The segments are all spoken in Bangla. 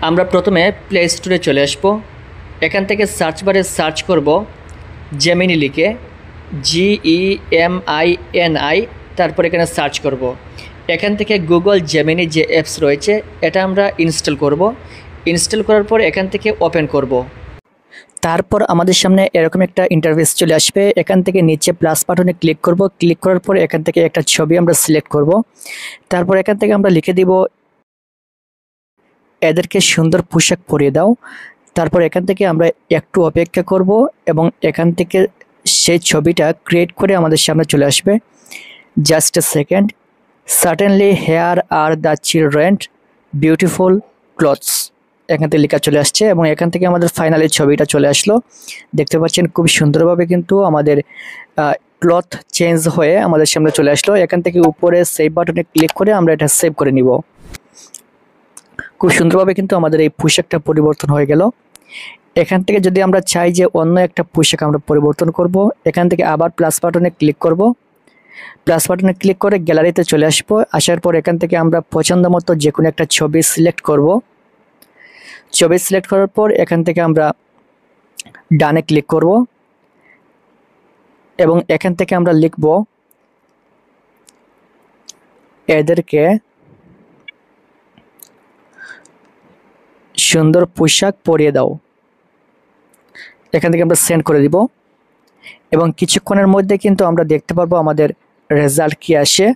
আমরা প্রথমে প্লে স্টোরে চলে আসব। এখান থেকে সার্চ বারে সার্চ করব জেমিনি লিখে, GEMINI, তারপর এখানে সার্চ করব। এখান থেকে গুগল জেমিনি যে অ্যাপস রয়েছে এটা আমরা ইনস্টল করব। ইনস্টল করার পর এখান থেকে ওপেন করব। তারপর আমাদের সামনে এরকম একটা ইন্টারফেস চলে আসবে। এখান থেকে নিচে প্লাস বাটনে ক্লিক করব। ক্লিক করার পর এখান থেকে একটা ছবি আমরা সিলেক্ট করব। তারপর এখান থেকে আমরা লিখে দিব, এদেরকে সুন্দর পোশাক পরিয়ে দাও। তারপর এখান থেকে আমরা একটু অপেক্ষা করব এবং এখান থেকে সেই ছবিটা ক্রিয়েট করে আমাদের সামনে চলে আসবে। Just a second. Certainly here are the children beautiful clothes, এখান থেকে লেখা চলে আসছে এবং এখান থেকে আমাদের ফাইনালি ছবিটা চলে আসলো। দেখতে পাচ্ছেন খুব সুন্দরভাবে কিন্তু আমাদের ক্লথ চেঞ্জ হয়ে আমাদের সামনে চলে আসলো। এখান থেকে উপরে সেভ বাটনে ক্লিক করে আমরা এটা সেভ করে নিব। খুব সুন্দরভাবে কিন্তু আমাদের এই পোশাকটা পরিবর্তন হয়ে গেল। এখান থেকে যদি আমরা চাই যে অন্য একটা পোশাক আমরা পরিবর্তন করব, এখান থেকে আবার প্লাস বাটনে ক্লিক করব। প্লাস বাটনে ক্লিক করে গ্যালারিতে চলে আসবো। আসার পর এখান থেকে আমরা পছন্দ মতো যে কোনো একটা ছবি সিলেক্ট করব। ছবি সিলেক্ট করার পর এখান থেকে আমরা ডানে ক্লিক করব এবং এখান থেকে আমরা লিখব, এদেরকে সুন্দর পোশাক পরিয়ে দাও। এখান থেকে আমরা সেন্ড করে দিব এবং কিছুক্ষণের মধ্যে কিন্তু আমরা দেখতে পারবো আমাদের রেজাল্ট কি আসে।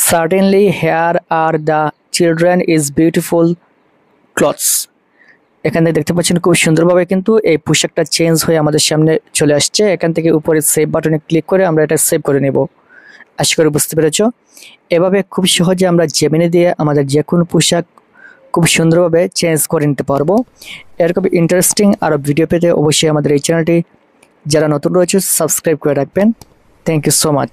Certainly here are the children is beautiful clothes, এখানে দেখতে পাচ্ছেন খুব সুন্দরভাবে কিন্তু এই পোশাকটা চেঞ্জ হয়ে আমাদের সামনে চলে আসছে। এখান থেকে উপরে সেভ বাটনে ক্লিক করে আমরা এটা সেভ করে নেব। আশা করি বুঝতে পেরেছো। এভাবে খুব সহজে আমরা জেমিনি দিয়ে আমাদের যে কোনো পোশাক খুব সুন্দরভাবে চেঞ্জ করে নিতে পারবো। এরকম ইন্টারেস্টিং আরও ভিডিও পেতে অবশ্যই আমাদের এই চ্যানেলটি যারা নতুন রয়েছে সাবস্ক্রাইব করে রাখবেন। Thank you so much.